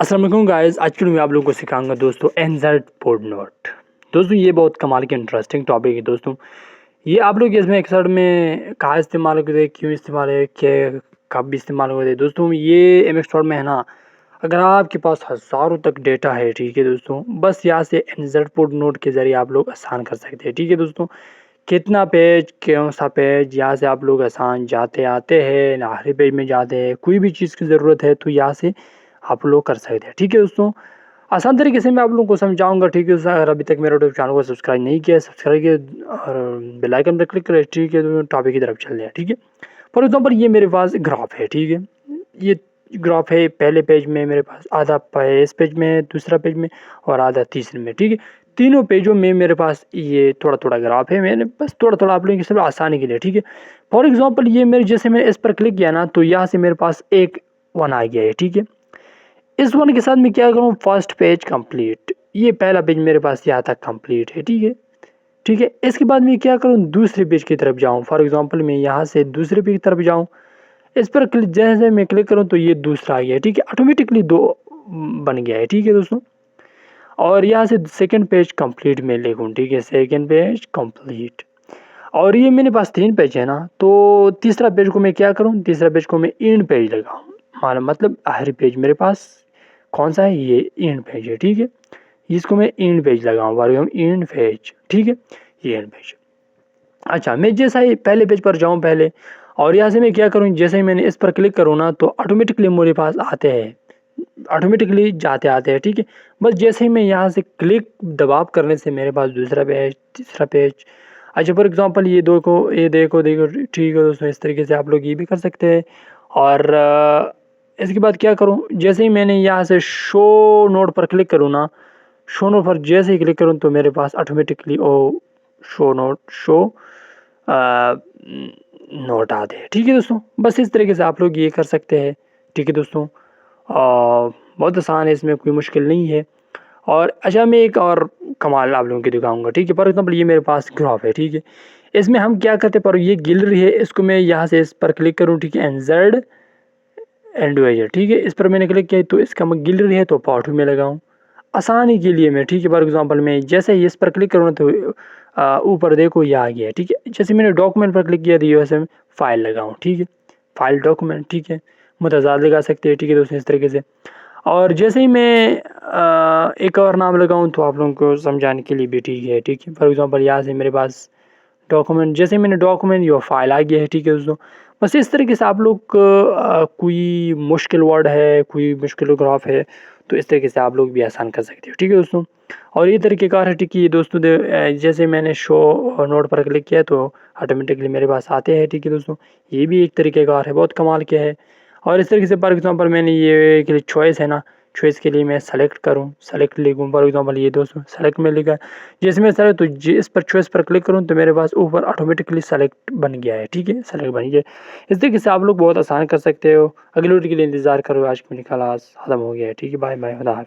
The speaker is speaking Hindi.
अस्सलाम वालेकुम गाइस, आज की वीडियो में आप लोगों को सिखाऊंगा दोस्तों एनजेड पोर्ट नोट। दोस्तों ये बहुत कमाल की इंटरेस्टिंग टॉपिक है दोस्तों। ये आप लोग इसमें एक साइड में कहाँ इस्तेमाल होते हैं, क्यों इस्तेमाल है, क्या कब इस्तेमाल होते हैं दोस्तों। ये एमएक्स नोट में है ना, अगर आपके पास हज़ारों तक डेटा है, ठीक है दोस्तों, बस यहाँ से एनजेड पोर्ट नोट के ज़रिए आप लोग आसान कर सकते हैं। ठीक है दोस्तों, कितना पेज, कौन सा पेज, यहाँ से आप लोग आसान जाते आते हैं, आखिरी पेज में जाते हैं, कोई भी चीज़ की ज़रूरत है तो यहाँ से आप लोग कर सकते हैं। ठीक है दोस्तों, आसान तरीके से मैं आप लोगों को समझाऊंगा। ठीक है दोस्तों, अगर अभी तक मेरे यूट्यूब चैनल को सब्सक्राइब नहीं किया, सब्सक्राइब किया और बेल आइकन पर क्लिक करें। ठीक है, तो टॉपिक की तरफ चल रहे हैं। ठीक है, फॉर एग्जांपल ये मेरे पास ग्राफ है। ठीक है, ये ग्राफ है, पहले पेज में मेरे पास आधा इस पेज में, दूसरा पेज में और आधा तीसरे में। ठीक है, तीनों पेजों में मेरे पास ये थोड़ा थोड़ा ग्राफ है, मैंने बस थोड़ा थोड़ा आप लोगों की सिर्फ आसानी के लिए। ठीक है, फॉर एग्जांपल ये मेरे, जैसे मैंने इस पर क्लिक किया ना, तो यहाँ से मेरे पास एक वन आ गया है। ठीक है, इस वन के साथ मैं क्या करूँ, फर्स्ट पेज कंप्लीट, ये पहला पेज मेरे पास यहाँ तक कंप्लीट है। ठीक है, ठीक है, इसके बाद मैं क्या करूँ, दूसरे पेज की तरफ जाऊँ। फॉर एग्जांपल मैं यहाँ से दूसरे पेज की तरफ जाऊँ, इस पर क्लिक, जैसे मैं क्लिक करूँ तो ये दूसरा आ गया। ठीक है, ऑटोमेटिकली दो बन गया है। ठीक है दोस्तों, और यहाँ से सेकंड पेज कंप्लीट में लिखूँ। ठीक है, सेकंड पेज कंप्लीट, और ये मेरे पास तीन पेज है ना, तो तीसरा पेज को मैं क्या करूँ, तीसरा पेज को मैं एंड पेज लगाऊँ। मतलब आखिरी पेज मेरे पास कौन सा है, ये एंड पेज है। ठीक है, इसको मैं एंड पेज लगाऊँ, बार एंड पेज। ठीक है, ये एंड पेज। अच्छा, मैं जैसा ही पहले पेज पर जाऊँ पहले, और यहाँ से मैं क्या करूँ, जैसे ही मैंने इस पर क्लिक करूँ ना, तो ऑटोमेटिकली मेरे पास आते हैं, ऑटोमेटिकली जाते आते हैं। ठीक है, बस जैसे ही मैं यहाँ से क्लिक दबाव करने से मेरे पास दूसरा पेज, तीसरा पेज। अच्छा, फॉर एग्जांपल ये दो को, ये देखो देखो। ठीक है दोस्तों, इस तरीके से आप लोग ये भी कर सकते हैं। और इसके बाद क्या करूँ, जैसे ही मैंने यहाँ से शो नोट पर क्लिक करूँ ना, शो नोट पर जैसे ही क्लिक करूँ तो मेरे पास ऑटोमेटिकली ओ शो नोट, शो नोट आते हैं। ठीक है दोस्तों, बस इस तरीके से आप लोग ये कर सकते हैं। ठीक है दोस्तों, बहुत आसान है, इसमें कोई मुश्किल नहीं है। और अच्छा, मैं एक और कमाल आप लोगों को दिखाऊंगा। ठीक है, फॉर एग्जांपल ये मेरे पास ग्राफ है। ठीक है, इसमें हम क्या करते हैं, पर ये गैलरी है, इसको मैं यहाँ से इस पर क्लिक करूँ। ठीक है, एनजेड एंडवाइजर। ठीक है, इस पर मैंने क्लिक किया तो इसका गैलरी है, तो पार्ट में लगाऊँ आसानी के लिए मैं। ठीक है, फॉर एग्जांपल मैं जैसे ही इस पर क्लिक करूँ तो ऊपर देखो ये आ गया है। ठीक है, जैसे मैंने डॉक्यूमेंट पर क्लिक किया तो वैसे मैं फाइल लगाऊँ। ठीक है, फाइल डॉक्यूमेंट। ठीक है, मुतज़ाद लगा सकते हैं। ठीक है दोस्तों, इस तरीके से। और जैसे ही मैं एक और नाम लगाऊँ तो आप लोगों को समझाने के लिए भी ठीक है। ठीक है, फॉर एग्जांपल यहाँ से मेरे पास डॉक्यूमेंट, जैसे मैंने डॉक्यूमेंट, यो फाइल आ गया है। ठीक है दोस्तों, बस इस तरीके से आप लोग कोई मुश्किल वर्ड है, कोई मुश्किल ग्राफ है, तो इस तरीके से आप लोग भी आसान कर सकते हो। ठीक है दोस्तों, और ये तरीक़ेकार है। ठीक है, ये दोस्तों जैसे मैंने शो नोट पर क्लिक किया तो ऑटोमेटिकली मेरे पास आते हैं। ठीक है दोस्तों, ये भी एक तरीक़ेकार है, बहुत कमाल के है। और इस तरीके से फॉर एग्जांपल मैंने ये के लिए चॉइस है ना, चॉइस के लिए मैं सेलेक्ट करूँ, सेलेक्ट लिखूँ। फॉर एग्जांपल ये दोस्तों सेलेक्ट में लिखा है, जिसमें सेलेक्ट, तो जिस पर चॉइस पर क्लिक करूँ तो मेरे पास ऊपर ऑटोमेटिकली सेलेक्ट बन गया है। ठीक है, सेलेक्ट बन गया। इस तरीके से आप लोग बहुत आसान कर सकते हो। अगली वीडियो के लिए इंतज़ार करो, आज की मेरी क्लास ख़त्म हो गया है। ठीक है, बाय बाय, खुदा हाफ़िज़।